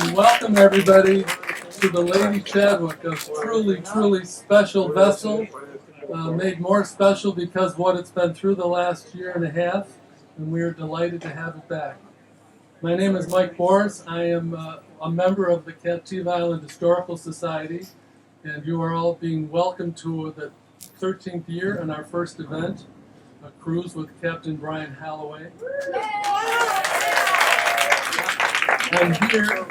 And welcome everybody to the Lady Chadwick, a truly special vessel, made more special because of what it's been through the last year and a half, and we are delighted to have it back. My name is Mike Boris. I am a member of the Captiva Island Historical Society, and you are all being welcomed to the 13th year and our first event, a cruise with Captain Brian Holaway. I'm here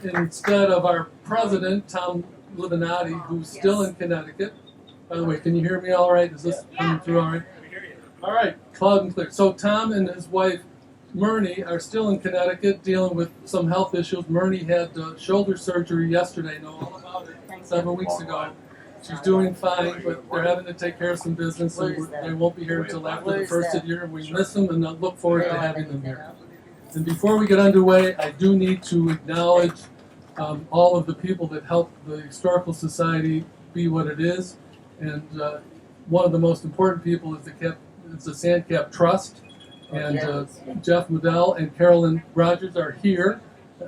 instead of our president, Tom Livinati, who's still in Connecticut. By the way, can you hear me all right? Is this coming through all right? All right, loud and clear. So Tom and his wife, Myrnie, are still in Connecticut dealing with some health issues. Myrnie had shoulder surgery yesterday, know all about it, several weeks ago. She's doing fine, but they're having to take care of some business, and they won't be here until after the first of the year. We miss them and look forward to having them here. And before we get underway, I do need to acknowledge all of the people that helped the Historical Society be what it is. And one of the most important people is the Sandcap Trust. And Jeff Medell and Carolyn Rogers are here.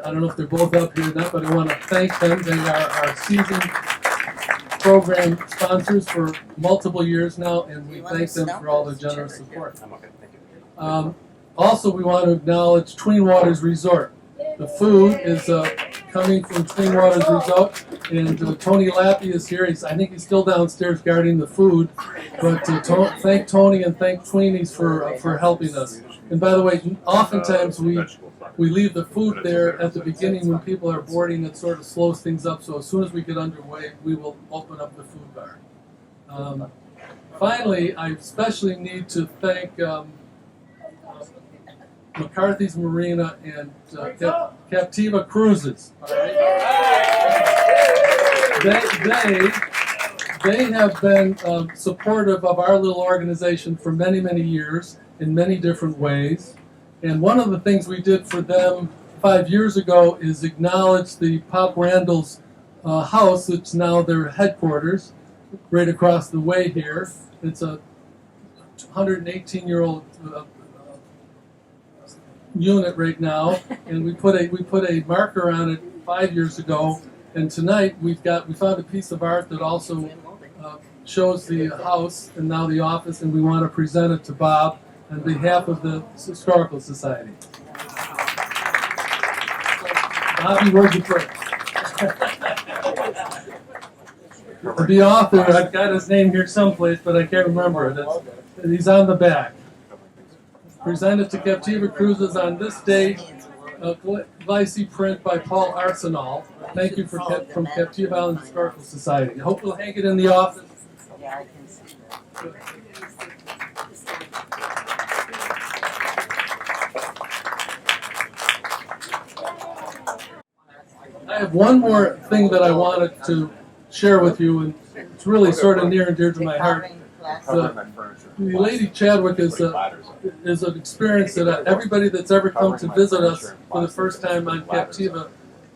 I don't know if they're both up here or not, but I want to thank them. They are our seasoned program sponsors for multiple years now, and we thank them for all their generous support. Also, we want to acknowledge Twin Waters Resort. The food is coming from Twin Waters Resort, and Tony Lappy is here. I think he's still downstairs guarding the food, but thank Tony and thank Tweenies for helping us. And by the way, oftentimes we leave the food there at the beginning when people are boarding. It sort of slows things up, so as soon as we get underway, we will open up the food bar. Finally, I especially need to thank McCarthy's Marina and Captiva Cruises. All right? They have been supportive of our little organization for many years in many different ways. And one of the things we did for them 5 years ago is acknowledge the Pop Randall's house. It's now their headquarters, right across the way here. It's a 118-year-old unit right now, and we put a marker on it 5 years ago. And tonight we found a piece of art that also shows the house and now the office, and we want to present it to Bob on behalf of the Historical Society. Bobby, where'd you put it? The author, I've got his name here someplace, but I can't remember it. He's on the back. Presented to Captiva Cruises on this date, Glycee print by Paul Arsenal. Thank you from Captiva Island Historical Society. I hope we'll hang it in the office. Yeah, I can see that. I have one more thing that I wanted to share with you, and it's really sort of near and dear to my heart. The Lady Chadwick is an experience that everybody that's ever come to visit us for the first time on Captiva,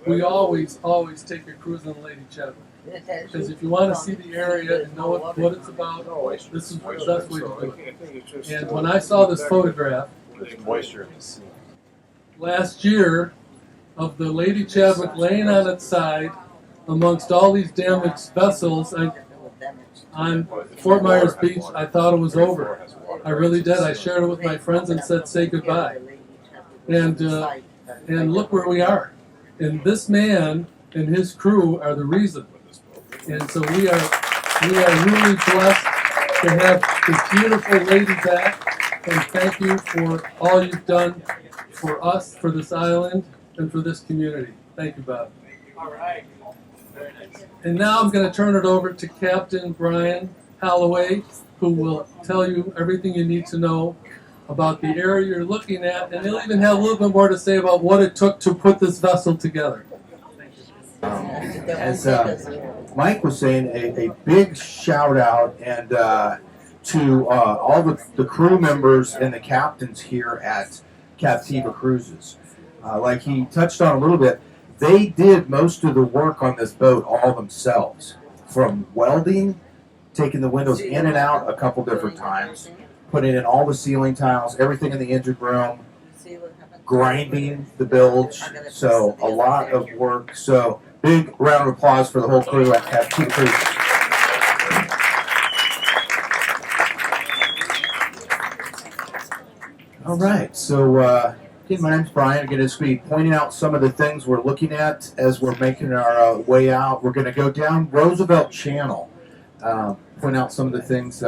we always take a cruise on the Lady Chadwick. Because if you want to see the area and know what it's about, this is the best way to do it. And when I saw this photograph last year of the Lady Chadwick laying on its side amongst all these damaged vessels on Fort Myers Beach, I thought it was over. I really did. I shared it with my friends and said, say goodbye. And look where we are. And this man and his crew are the reason. And so we are really blessed to have this beautiful lady back. And thank you for all you've done for us, for this island, and for this community. Thank you, Bob. All right. Very nice. And now I'm going to turn it over to Captain Brian Holaway, who will tell you everything you need to know about the area you're looking at, and he'll even have a little bit more to say about what it took to put this vessel together. As Mike was saying, a big shout out and to all the crew members and the captains here at Captiva Cruises. Like he touched on a little bit, they did most of the work on this boat all themselves, from welding, taking the windows in and out a couple different times, putting in all the ceiling tiles, everything in the engine room, grinding the bilge. So a lot of work. So big round of applause for the whole crew at Captiva Cruises. All right, so again, my name's Brian. I'm going to be pointing out some of the things we're looking at as we're making our way out. We're going to go down Roosevelt Channel, point out some of the things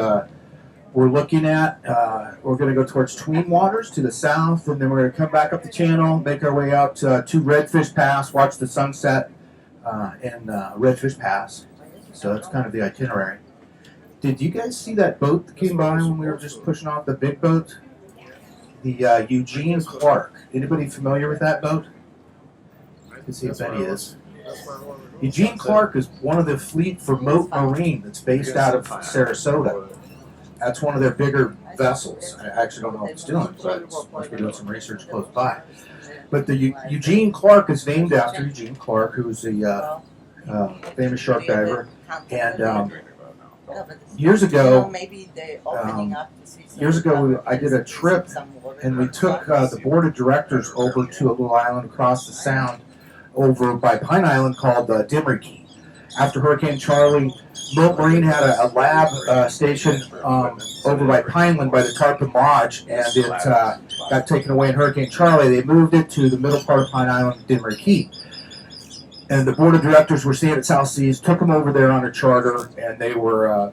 we're looking at. We're going to go towards Tween Waters to the south, and then we're going to come back up the channel, make our way out to Redfish Pass, watch the sunset in Redfish Pass. So that's kind of the itinerary. Did you guys see that boat that came by when we were just pushing off the big boat? The Eugene Clark. Anybody familiar with that boat? I can see if Benny is. Eugene Clark is one of the fleet for Moat Marine that's based out of Sarasota. That's one of their bigger vessels. I actually don't know what it's doing, but must be doing some research close by. But the Eugene Clark is named after Eugene Clark, who's a famous shark diver. And years ago, I did a trip, and we took the board of directors over to a little island across the sound over by Pine Island called Dimmery Key. After Hurricane Charlie, Moat Marine had a lab station over by Pineland by the Tarpon Lodge, and it got taken away in Hurricane Charlie. They moved it to the middle part of Pine Island, Dimmery Key. And the board of directors were staying at South Seas, took them over there on a charter, and they were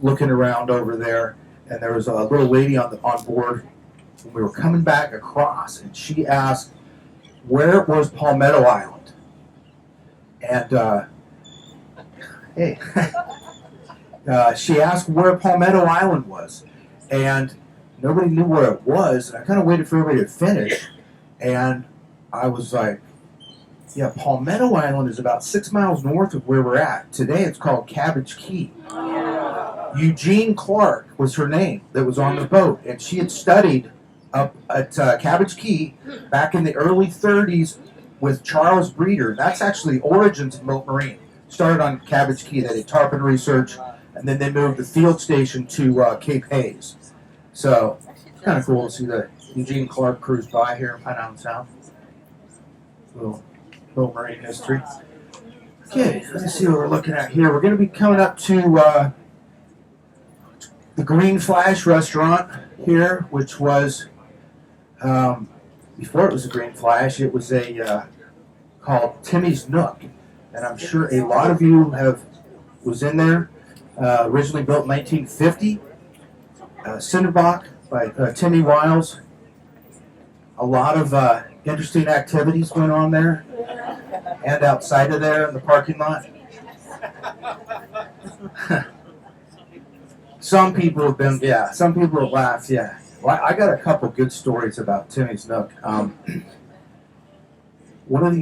looking around over there. And there was a little lady on board. And we were coming back across, and she asked, "Where was Palmetto Island?" And she asked where Palmetto Island was, and nobody knew where it was. And I kind of waited for everybody to finish, and I was like, yeah, Palmetto Island is about 6 miles north of where we're at. Today it's called Cabbage Key. Eugene Clark was her name that was on the boat, and she had studied up at Cabbage Key back in the early 30s with Charles Breeder. That's actually the origins of Moat Marine. Started on Cabbage Key. They did tarpon research, and then they moved the field station to Cape Hayes. So it's kind of cool to see the Eugene Clark cruise by here in Pine Island Sound. Little Marine history. Okay, let's see what we're looking at here. We're going to be coming up to the Green Flash restaurant here, which was before it was a Green Flash, it was a called Timmy's Nook, and I'm sure a lot of you was in there. Originally built in 1950, Cinderbach by Timmy Wiles. A lot of interesting activities went on there and outside of there in the parking lot. Some people have been, some people have laughed, Well, I got a couple good stories about Timmy's Nook. One of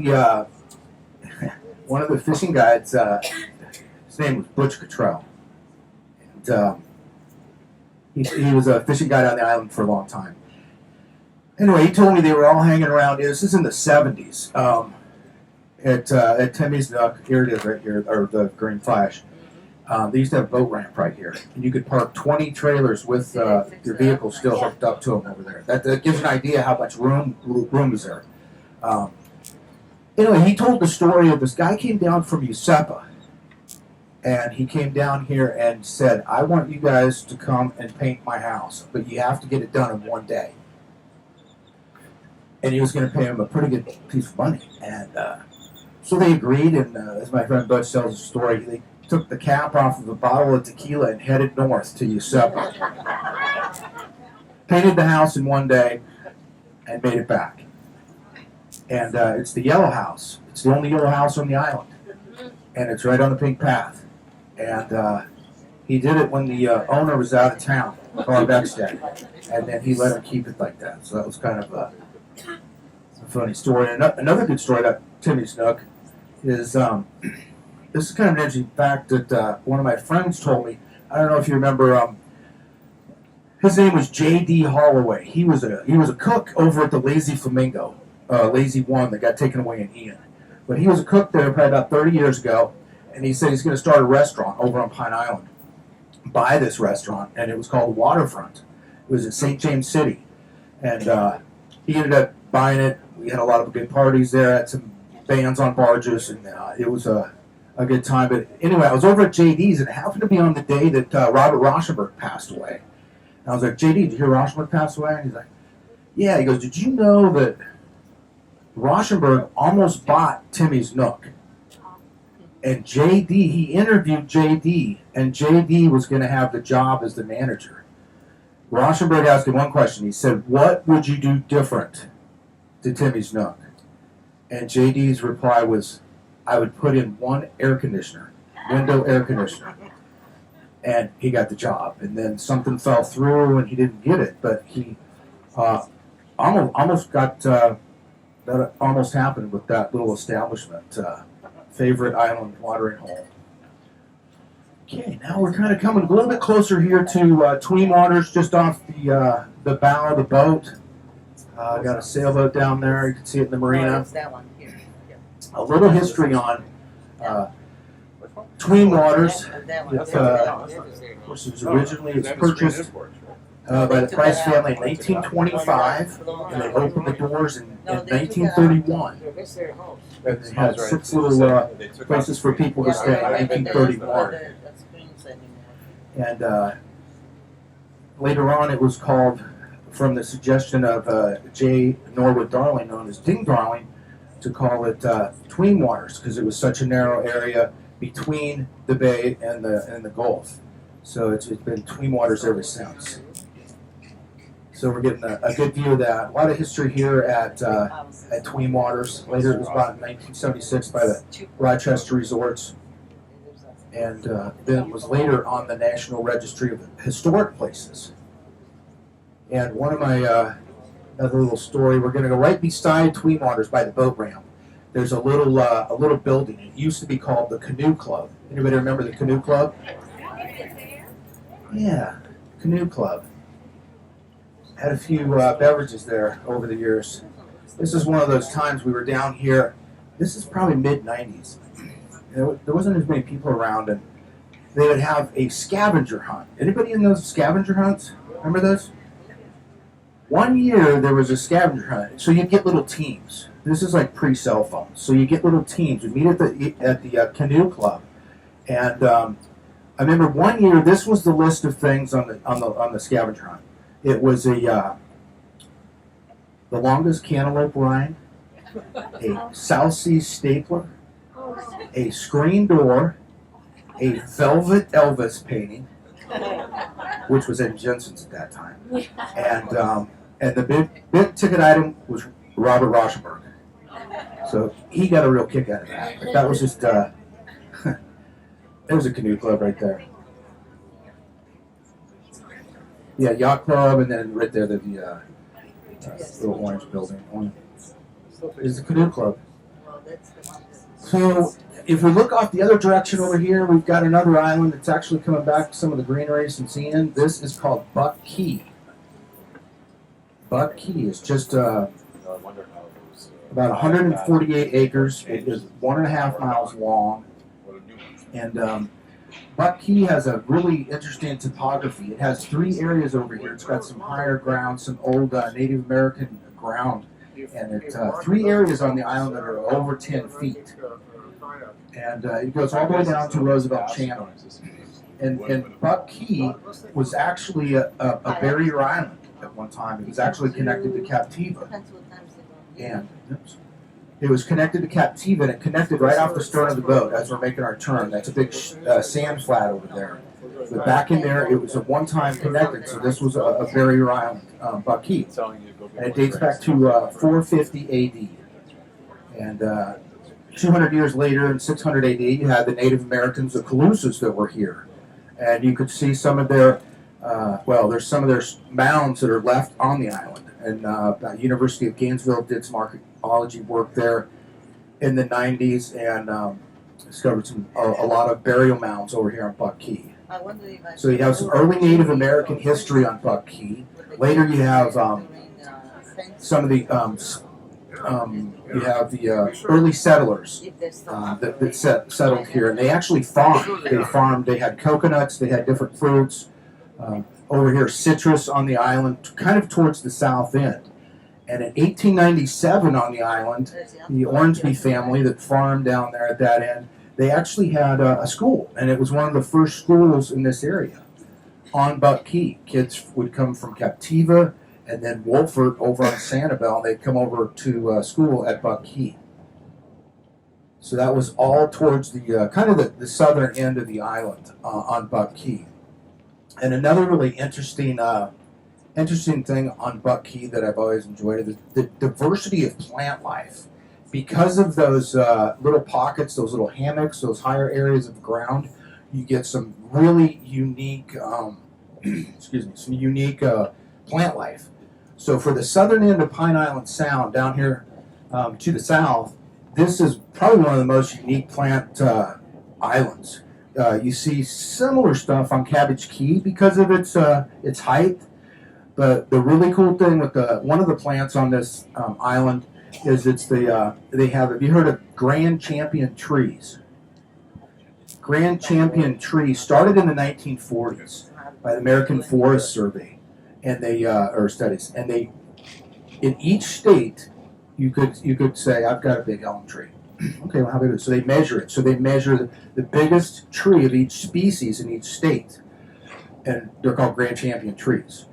the fishing guides, his name was Butch Cottrell. And, he was a fishing guide on the island for a long time. Anyway, he told me they were all hanging around. This is in the 70s at Timmy's Nook. Here it is, right here, or the Green Flash. They used to have a boat ramp right here, and you could park 20 trailers with your vehicle still hooked up to them over there. That gives an idea how much room is there. Anyway, he told the story of this guy came down from Usepa, and he came down here and said, "I want you guys to come and paint my house, but you have to get it done in one day." And he was going to pay him a pretty good piece of money. And so they agreed, and as my friend Butch tells the story, they took the cap off of a bottle of tequila and headed north to Usepa. Painted the house in one day and made it back. And it's the yellow house. It's the only yellow house on the island. And it's right on the pink path. And he did it when the owner was out of town, Carl Beckstead. And then he let him keep it like that. So that was kind of a funny story. And another good story about Timmy's Nook is this is kind of an interesting fact that one of my friends told me. I don't know if you remember. His name was J.D. Holaway. He was a cook over at the Lazy Flamingo, Lazy One that got taken away in Ian. But he was a cook there probably about 30 years ago, and he said he's going to start a restaurant over on Pine Island. Buy this restaurant, and it was called Waterfront. It was in St. James City, and he ended up buying it. We had a lot of good parties there. Had some bands on barges, and it was a good time. But anyway, I was over at JD's, and it happened to be on the day that Robert Rauschenberg passed away. And I was like, JD, did you hear Rauschenberg passed away? And he's like, yeah. He goes, did you know that Rauschenberg almost bought Timmy's Nook? And JD, he interviewed JD, and JD was going to have the job as the manager. Rauschenberg asked him one question. He said, what would you do different to Timmy's Nook? And JD's reply was, I would put in one air conditioner, window air conditioner. And he got the job. And then something fell through and he didn't get it. But he almost got, that almost happened with that little establishment. Favorite island watering hole. Okay, now we're kind of coming a little bit closer here to Tween Waters, just off the bow of the boat. Got a sailboat down there. You can see it in the marina. It's that one here. A little history on Tween Waters. That one. Of course, it was purchased by the Price family in 1825, and they opened the doors in 1931. And they had 6 little places for people to stay in 1931. And later on, it was called, from the suggestion of J. Norwood Darling, known as Ding Darling, to call it Tween Waters, because it was such a narrow area between the bay and the Gulf. So it's been Tween Waters ever since. So we're getting a good view of that. A lot of history here at Tween Waters. Later it was bought in 1976 by the Rochester Resorts. And then it was later on the National Registry of Historic Places. And one of my, another little story, we're going to go right beside Tween Waters by the boat ramp. There's a little building. It used to be called the Canoe Club. Anybody remember the Canoe Club? Yeah, Canoe Club. Had a few beverages there over the years. This is one of those times we were down here. This is probably mid-90s. There wasn't as many people around, and they would have a scavenger hunt. Anybody in those scavenger hunts? Remember those? One year there was a scavenger hunt, so you'd get little teams. This is like pre-cell phones, so you get little teams. We meet at the Canoe Club, and I remember one year this was the list of things on the scavenger hunt. It was the longest cantaloupe rind, a South Sea stapler, a screen door, a velvet Elvis painting, which was in Jensen's at that time, and the big ticket item was Robert Rauschenberg. So he got a real kick out of that. But that was just there's a Canoe Club right there. Yeah, Yacht Club, and then right there the little orange building is the Canoe Club. So if we look off the other direction over here, we've got another island that's actually coming back to some of the greenery and seeing. This is called Buck Key. Buck Key is just about 148 acres. It is 1.5 miles long, and Buck Key has a really interesting topography. It has 3 areas over here. It's got some higher ground, some old Native American ground, and it's 3 areas on the island that are over 10 feet. And it goes all the way down to Roosevelt Channel. And Buck Key was actually a barrier island at one time. It was actually connected to Captiva. And it was connected to Captiva, and it connected right off the stern of the boat as we're making our turn. That's a big sand flat over there. But back in there, it was at one time connected, so this was a barrier island, Buck Key. And it dates back to 450 A.D. And 200 years later, in 600 A.D., you had the Native Americans, the Calusas, that were here. And you could see some of their, there's some of their mounds that are left on the island. And the University of Gainesville did some archaeology work there in the 90s and discovered a lot of burial mounds over here on Buck Key. So you have some early Native American history on Buck Key. Later you have some of the early settlers that settled here, and they actually farmed. They had coconuts, they had different fruits. Over here, citrus on the island, kind of towards the south end. And in 1897 on the island, the Ormsby family that farmed down there at that end, they actually had a school, and it was one of the first schools in this area on Buck Key. Kids would come from Captiva and then Wolford over on Sanibel, and they'd come over to school at Buck Key. So that was all towards the kind of the southern end of the island on Buck Key. And another really interesting thing on Buck Key that I've always enjoyed is the diversity of plant life. Because of those little pockets, those little hammocks, those higher areas of ground, you get some really unique, plant life. So for the southern end of Pine Island Sound, down here to the south, this is probably one of the most unique plant islands. You see similar stuff on Cabbage Key because of its height. But the really cool thing with one of the plants on this island is they have, have you heard of Grand Champion trees? Grand Champion trees started in the 1940s by the American Forest Survey, and or studies, and in each state you could say, I've got a big elm tree. Okay, well, how big is it? So they measure it. So they measure the biggest tree of each species in each state, and they're called Grand Champion trees.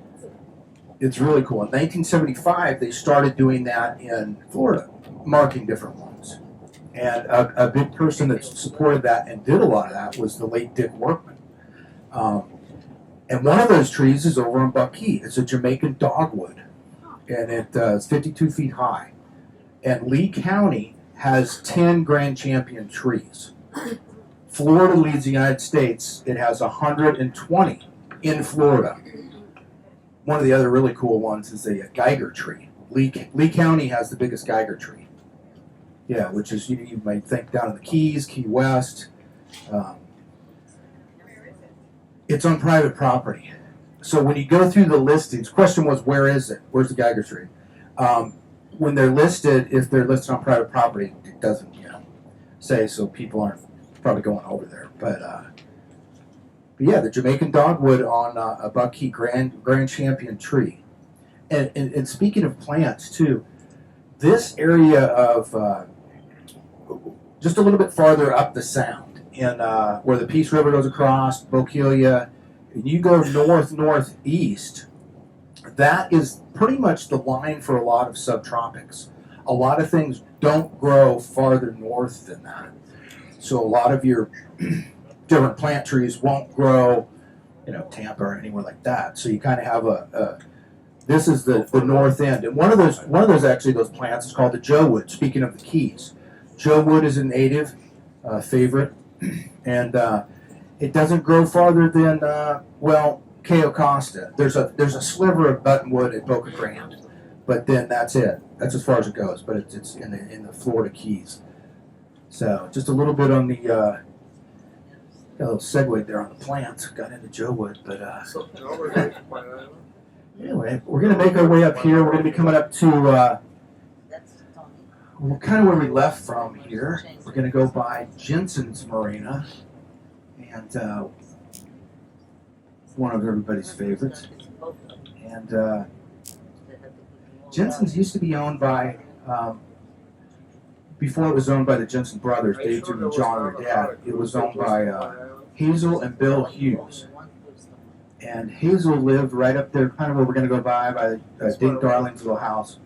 It's really cool. In 1975, they started doing that in Florida, marking different ones. And a big person that supported that and did a lot of that was the late Dick Workman. And one of those trees is over in Buck Key. It's a Jamaican dogwood, and it's 52 feet high. And Lee County has 10 Grand Champion trees. Florida leads the United States. It has 120 in Florida. One of the other really cool ones is a Geiger tree. Lee County has the biggest Geiger tree. Yeah, which is, you might think down in the Keys, Key West. It's on private property. So when you go through the listings, question was, where is it? Where's the Geiger tree? When they're listed, if they're listed on private property, it doesn't, say, so people aren't probably going over there. But yeah, the Jamaican dogwood on a Buck Key Grand Champion tree. And speaking of plants too, this area of just a little bit farther up the sound, in where the Peace River goes across, Bokeelia, and you go northeast, that is pretty much the line for a lot of subtropics. A lot of things don't grow farther north than that. So a lot of your different plant trees won't grow, Tampa or anywhere like that. So you kind of have this is the north end. And one of those actually, those plants is called the Joe Wood, speaking of the Keys. Joe Wood is a native favorite, and it doesn't grow farther than, Cayo Costa. There's a sliver of buttonwood at Boca Grande, but then that's it. That's as far as it goes, but it's in the Florida Keys. So just a little bit on the, got a little segue there on the plants, got into Joe Wood, but anyway, we're going to make our way up here. We're going to be coming up to, kind of where we left from here. We're going to go by Jensen's Marina, and one of everybody's favorites. And Jensen's used to be owned by, before it was owned by the Jensen brothers, Dave, Jim, and John, their dad, it was owned by Hazel and Bill Hughes. And Hazel lived right up there, kind of where we're going to go by Dink Darling's little house.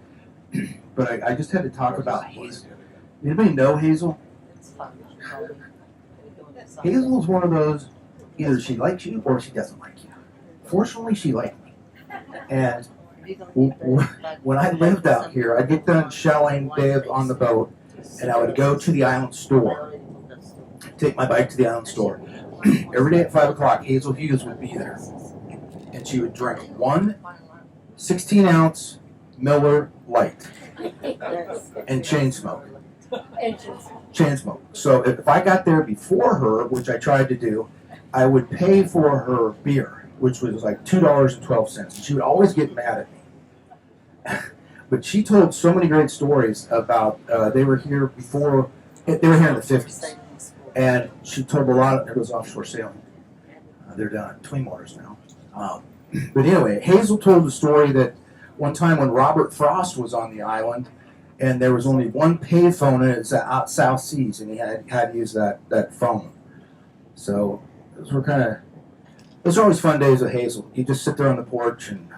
But I just had to talk about Hazel. Anybody know Hazel? Hazel is one of those, either she likes you or she doesn't like you. Fortunately, she liked me. And when I lived out here, I'd get done shelling Dave on the boat, and I would go to the island store, take my bike to the island store. Every day at 5 o'clock, Hazel Hughes would be there. And she would drink one 16-ounce Miller Lite and chain smoke. Chain smoke. So if I got there before her, which I tried to do, I would pay for her beer, which was like $2.12. And she would always get mad at me. But she told so many great stories about, they were here in the 50s. And she told a lot of, it was offshore sailing. They're down at Twin Waters now. But anyway, Hazel told the story that one time when Robert Frost was on the island, and there was only one payphone, and it's out South Seas, and he had to use that phone. So those are always fun days with Hazel. You just sit there on the porch, and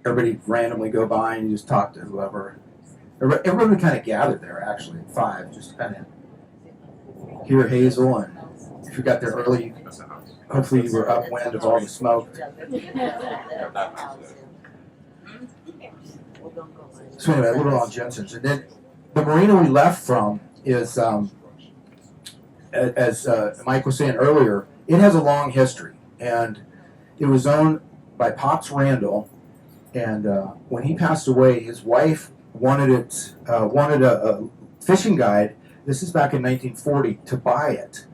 everybody randomly go by, and you just talk to whoever. Everybody kind of gathered there, actually, at 5, just kind of hear Hazel, and if you got there early, hopefully you were upwind of all the smoke. So anyway, a little on Jensen's. And then the marina we left from is, as Mike was saying earlier, it has a long history. And it was owned by Pops Randall. And when he passed away, his wife wanted a fishing guide. This is back in 1940 to buy it.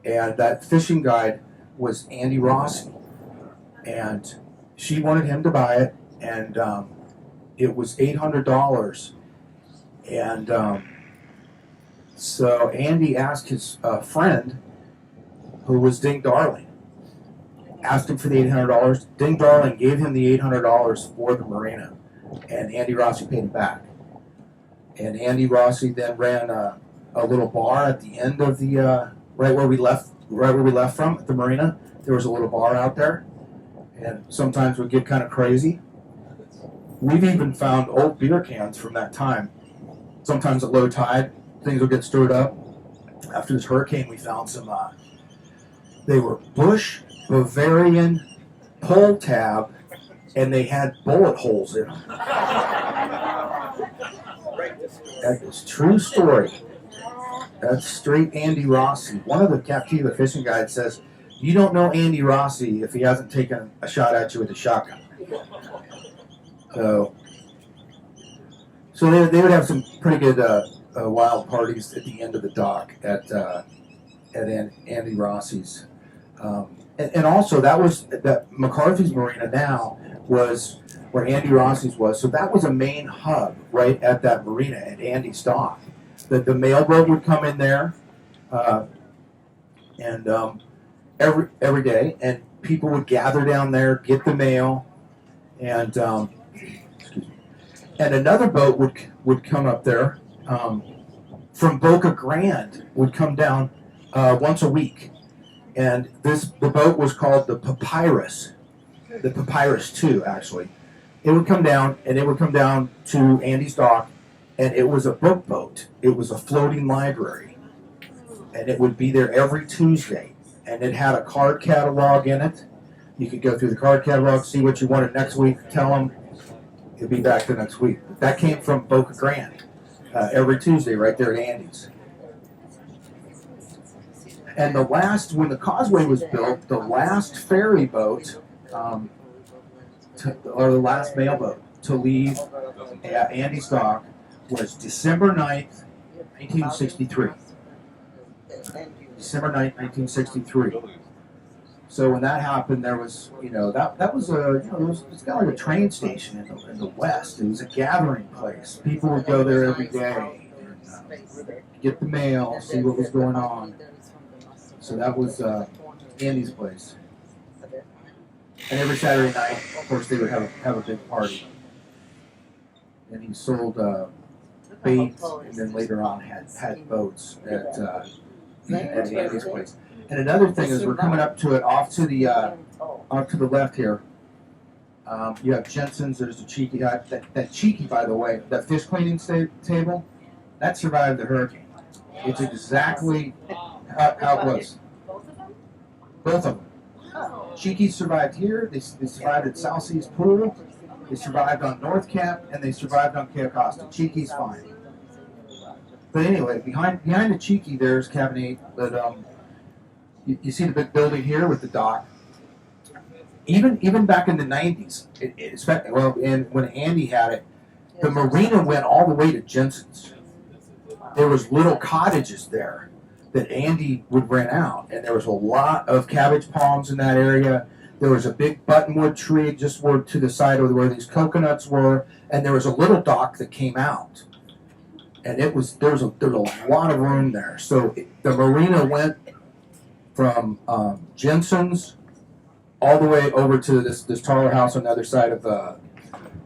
And that fishing guide was Andy Rossi. And she wanted him to buy it. And it was $800, and so Andy asked his friend, who was Ding Darling, asked him for the $800. Ding Darling gave him the $800 for the marina, and Andy Rossi paid him back. And Andy Rossi then ran a little bar at the end of the right where we left from at the marina. There was a little bar out there, and sometimes we'd get kind of crazy. We've even found old beer cans from that time. Sometimes at low tide, things will get stirred up. After this hurricane, we found some, they were Bush Bavarian pull tab, and they had bullet holes in them. That is true story. That's straight Andy Rossi. One of the Captiva fishing guides says, you don't know Andy Rossi if he hasn't taken a shot at you with a shotgun. So they would have some pretty good wild parties at the end of the dock at Andy Rossi's, and also that McCarthy's Marina now was where Andy Rossi's was. So that was a main hub right at that marina at Andy's dock. The mail boat would come in there, and every day, and people would gather down there, get the mail, and another boat would come up there from Boca Grande, would come down once a week, and the boat was called the Papyrus 2 actually. It would come down, and it would come down to Andy's dock, and it was a book boat. It was a floating library, and it would be there every Tuesday, and it had a card catalog in it. You could go through the card catalog, see what you wanted next week, tell them, you'll be back the next week. That came from Boca Grande every Tuesday right there at Andy's. And when the causeway was built, the last ferry boat, or the last mail boat to leave Andy's dock was December 9th, 1963. December 9th, 1963. So when that happened, there was, that was it's kind of like a train station in the West. It was a gathering place. People would go there every day, and, get the mail, see what was going on. So that was Andy's place. And every Saturday night, of course, they would have a big party. And he sold bait, and then later on had boats at Andy's place. And another thing is, we're coming up to it off to the left here. You have Jensen's. There's the Cheeky Hut. That Cheeky, by the way, that fish cleaning table, that survived the hurricane. It's exactly how it was. Both of them. Cheeky survived here. They survived at South Seas Pool. They survived on North Cap, and they survived on Cape Costa. Cheeky's fine. But anyway, behind the Cheeky, there's Cabin 8. But you see the big building here with the dock. Even back in the 90s, and when Andy had it, the marina went all the way to Jensen's. There was little cottages there that Andy would rent out, and there was a lot of cabbage palms in that area. There was a big buttonwood tree just to the side of where these coconuts were, and there was a little dock that came out, and there was a lot of room there. So the marina went from Jensen's all the way over to this taller house on the other side of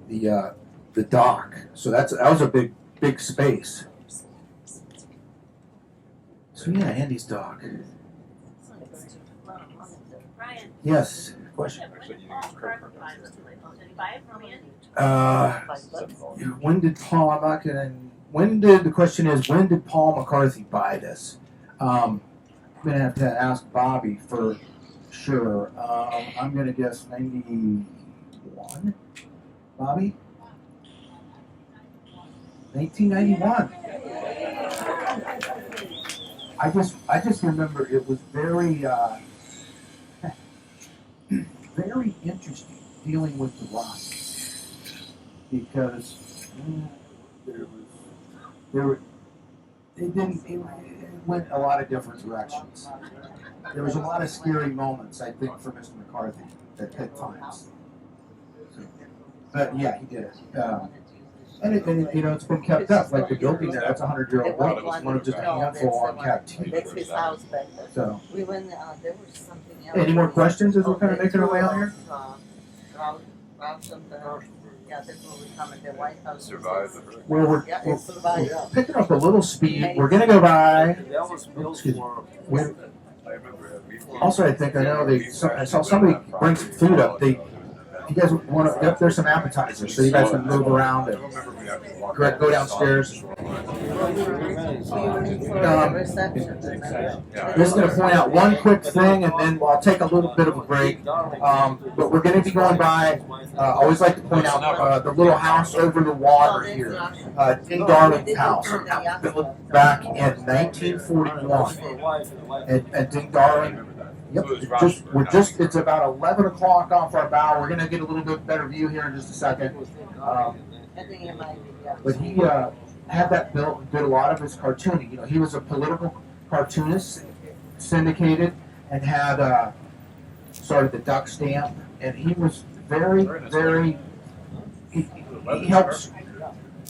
the dock. So that was a big space. So yeah, Andy's dock. Brian. Yes. Question. When did Paul? I'm not gonna. The question is, when did Paul McCarthy buy this? I'm gonna have to ask Bobby for sure. I'm gonna guess 91. Bobby? 1991. I just remember it was very very interesting dealing with the Rockies because it went a lot of different directions. There was a lot of scary moments, I think, for Mr. McCarthy at times. So, but yeah, he did it. And it's been kept up. Like the building there, that's a 100-year-old building. It's one of just a handful on Captiva. That's his house back there. So, We went, there was something else. any more questions as we're kind of making our way out here? Yeah, that's where we come at the White House. Survive the hurricane. Well, we're survived. picking up a little speed. We're gonna go by. That was built Excuse me. for. We're- I remember. Also, I saw somebody bring some food up. You guys want to? Yep, there's some appetizers, so you guys can move around and go downstairs. Just going to point out one quick thing, and then I'll take a little bit of a break. But we're going to be going by. I always like to point out the little house over the water here, Ding Darling's house, built back in 1941. And Ding Darling. Yep, it's about 11 o'clock off our bow. We're going to get a little bit better view here in just a second. But he had that built, did a lot of his cartooning. He was a political cartoonist, syndicated, and had started the Duck Stamp. And he was very, he helped,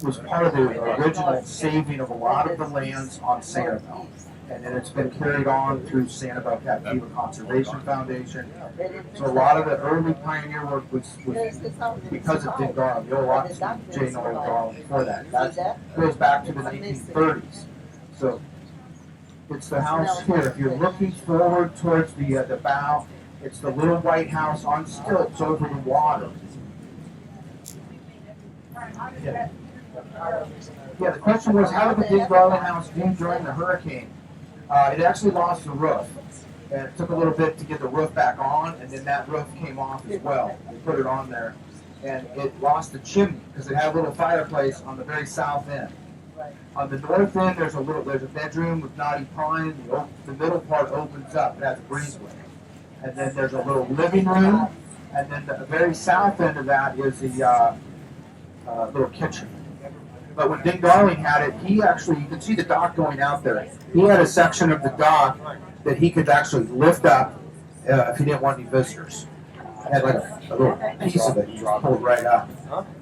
was part of the original saving of a lot of the lands on Sanibel. And then it's been carried on through Sanibel Captiva Conservation Foundation. So a lot of the early pioneer work was because of Ding Darling. You owe a lot to J. Noel Darling for that. That goes back to the 1930s. So it's the house here. If you're looking forward towards the bow, it's the little white house on stilts over the water. Yeah, the question was, how did the Ding Darling house do during the hurricane? It actually lost the roof, and it took a little bit to get the roof back on, and then that roof came off as well. We put it on there, and it lost the chimney because it had a little fireplace on the very south end. On the north end, there's a bedroom with knotty pine. The middle part opens up. It has a breezeway, and then there's a little living room, and then the very south end of that is the little kitchen. But when Ding Darling had it, you can see the dock going out there. He had a section of the dock that he could actually lift up if he didn't want any visitors. It had like a little piece of it he just pulled right up.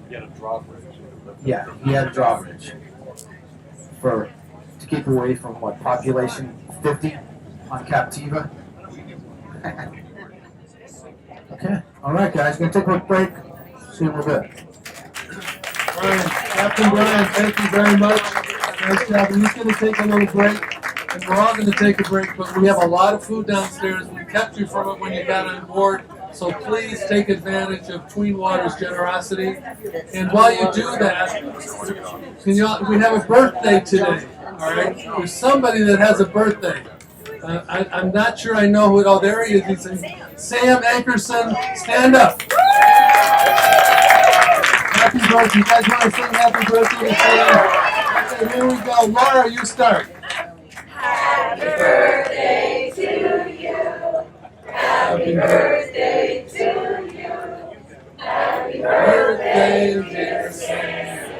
He had a drawbridge. Yeah, he had a drawbridge to keep away from population 50 on Captiva. Okay, all right, guys, gonna take a quick break. See you in a little bit. Captain Brian, thank you very much. Nice job. He's going to take a little break, and we're all going to take a break, but we have a lot of food downstairs. We kept you from it when you got on board, so please take advantage of Tween Water's generosity. And while you do that, we have a birthday today, all right? There's somebody that has a birthday. I'm not sure I know who it. Oh, there he is. He's Sam Ankerson. Stand up. Happy birthday. You guys want to sing happy birthday to Sam? Okay, here we go. Laura, you start. Happy birthday to you. Happy birthday to you. Happy birthday, dear Sam.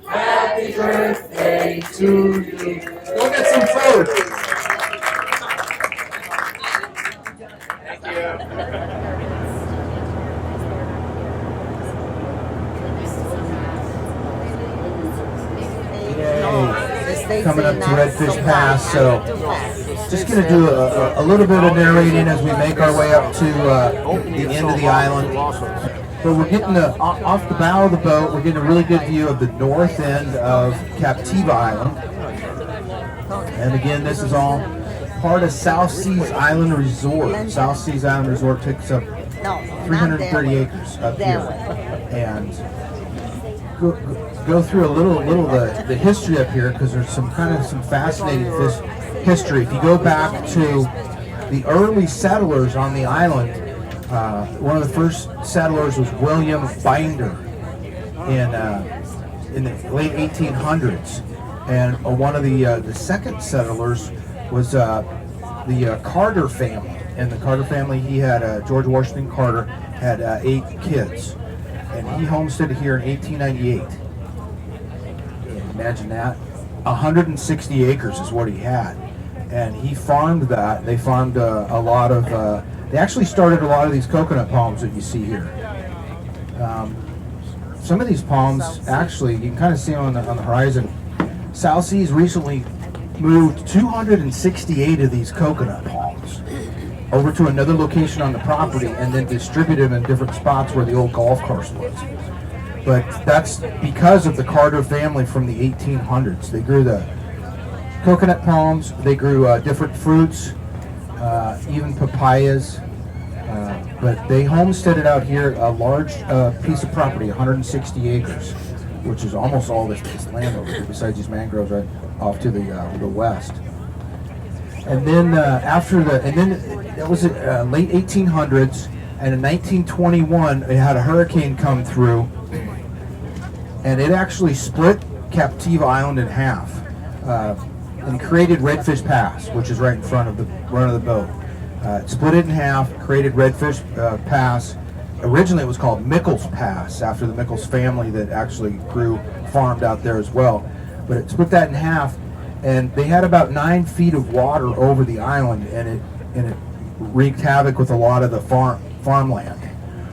Happy birthday to you. Go get some food. Thank you. Coming up to Redfish Pass, so just going to do a little bit of narrating as we make our way up to the end of the island. But we're getting off the bow of the boat, we're getting a really good view of the north end of Captiva Island. And again, this is all part of South Seas Island Resort. South Seas Island Resort takes up 330 acres up here. And go through a little the history up here, because there's some fascinating history. If you go back to the early settlers on the island, one of the first settlers was William Binder in the late 1800s, and one of the second settlers was the Carter family. And the Carter family, he had George Washington Carter had 8 kids, and he homesteaded here in 1898. Imagine that. 160 acres is what he had, and he farmed that. They farmed a lot of. They actually started a lot of these coconut palms that you see here. Some of these palms, actually, you can kind of see them on the horizon. South Seas recently moved 268 of these coconut palms over to another location on the property, and then distributed them in different spots where the old golf course was. But that's because of the Carter family from the 1800s. They grew the coconut palms, they grew different fruits, even papayas, but they homesteaded out here a large piece of property, 160 acres, which is almost all this land over here, besides these mangroves right off to the west. And then that was late 1800s, and in 1921 they had a hurricane come through, and it actually split Captiva Island in half, and created Redfish Pass, which is right in front of the boat. It split it in half, created Redfish Pass. Originally it was called Mickles Pass, after the Mickles family that actually farmed out there as well. But it split that in half, and they had about 9 feet of water over the island, and it wreaked havoc with a lot of the farmland.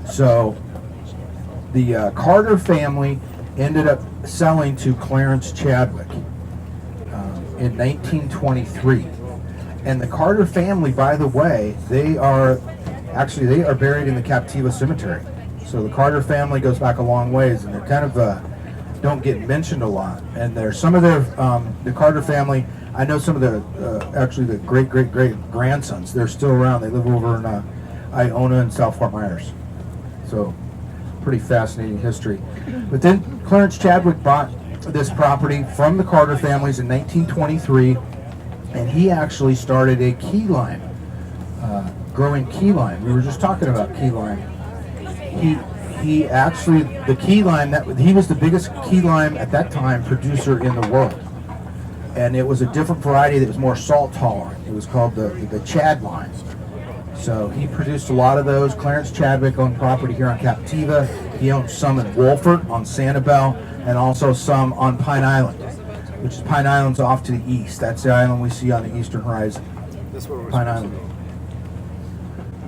So the Carter family ended up selling to Clarence Chadwick in 1923. And the Carter family, by the way, they are buried in the Captiva cemetery. So the Carter family goes back a long ways, and they're kind of don't get mentioned a lot. And there's some of the Carter family. I know some of the great grandsons. They're still around. They live over in Iona and South Fort Myers. So pretty fascinating history. But then Clarence Chadwick bought this property from the Carter families in 1923, and he actually started a key lime, growing key lime. We were just talking about key lime. He actually, the key lime, he was the biggest key lime at that time producer in the world. And it was a different variety that was more salt tolerant. It was called the Chad lime. So he produced a lot of those. Clarence Chadwick owned property here on Captiva. He owned some in Wolford on Sanibel, and also some on Pine Island, which is Pine Island's off to the east. That's the island we see on the eastern horizon, Pine Island.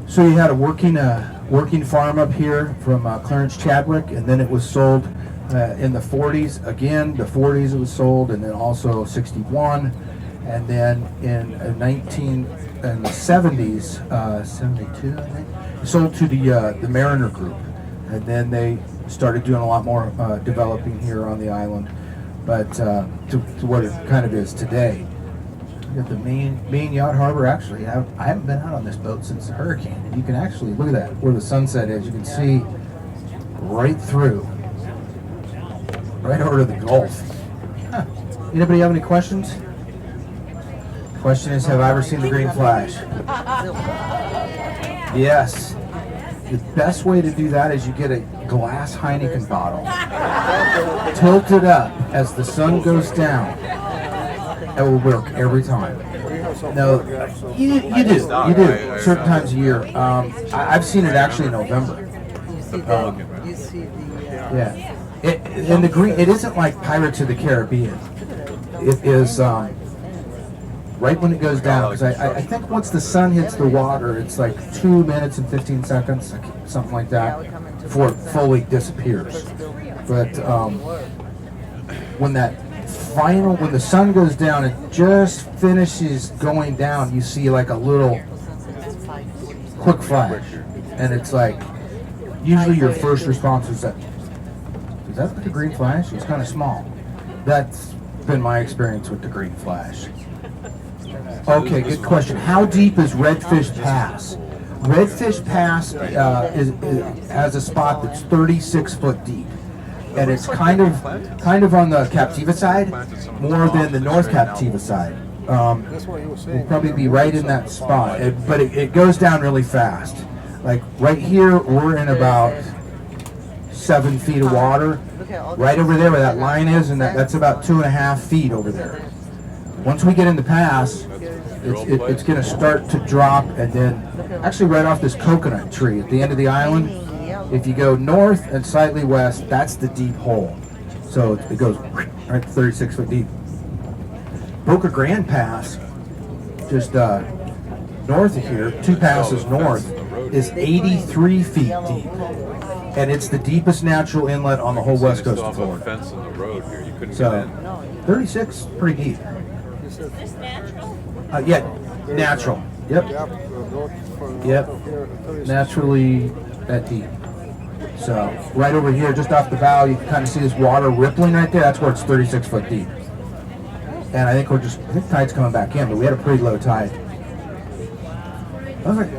So you had a working farm up here from Clarence Chadwick, and then it was sold in the 40s. Again, the 40s it was sold, and then also 61, and then in the 70s, 72 I think, sold to the Mariner Group, and then they started doing a lot more developing here on the island, but to what it kind of is today. We got the main yacht harbor. Actually, I haven't been out on this boat since the hurricane, and you can actually look at that where the sunset is. You can see right through, right over to the Gulf. Huh. Anybody have any questions? Question is, have I ever seen the green flash? Yes. The best way to do that is you get a glass Heineken bottle, tilt it up as the sun goes down. It will work every time. No, you do. Certain times a year. I've seen it actually in November. You see the Yeah. And the green, it isn't like Pirates of the Caribbean. It is right when it goes down, because I think once the sun hits the water, it's like 2 minutes and 15 seconds, something like that, before it fully disappears. But when the sun goes down, it just finishes going down, you see like a little quick flash, and it's like, usually your first response is that the green flash? It's kind of small. That's been my experience with the green flash. Okay, good question. How deep is Redfish Pass? Redfish Pass has a spot that's 36 foot deep, and it's kind of on the Captiva side, more than the North Captiva side. We'll probably be right in that spot, but it goes down really fast. Like right here, we're in about 7 feet of water. Right over there where that line is, and that's about 2.5 feet over there. Once we get in the pass, it's going to start to drop, and then actually right off this coconut tree at the end of the island, if you go north and slightly west, that's the deep hole. So it goes right to 36 foot deep. Boca Grande Pass, just north of here, 2 passes north, is 83 feet deep. And it's the deepest natural inlet on the whole west coast of Florida. Fence in the road here. You couldn't So, get in. 36, pretty deep. This natural? Yeah, natural. Yep. Yep. Naturally that deep. So, right over here, just off the bow, you can kind of see this water rippling right there. That's where it's 36 foot deep. And I think tide's coming back in, but we had a pretty low tide. I was like,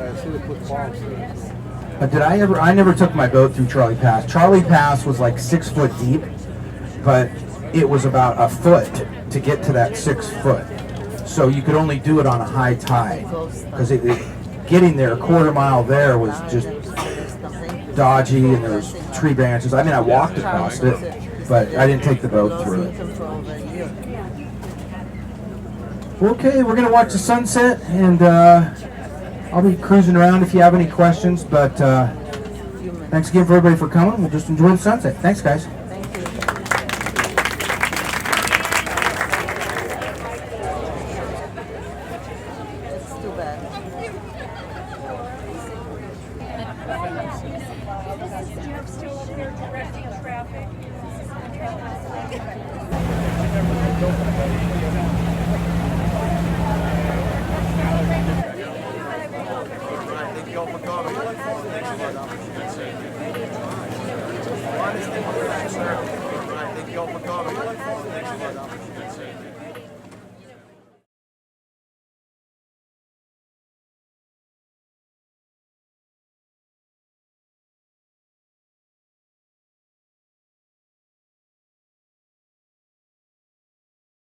I never took my boat through Charlie Pass. Charlie Pass was like 6 foot deep, but it was about a foot to get to that 6 foot. So you could only do it on a high tide, because getting there, a quarter mile there was just dodgy, and there was tree branches. I mean, I walked across it, but I didn't take the boat through it. Okay, we're gonna watch the sunset, and I'll be cruising around if you have any questions, but thanks again for everybody for coming. We'll just enjoy the sunset. Thanks, guys. Thank you. It's too bad. Still up here directing traffic. Thank you all for coming. Thank you all for coming.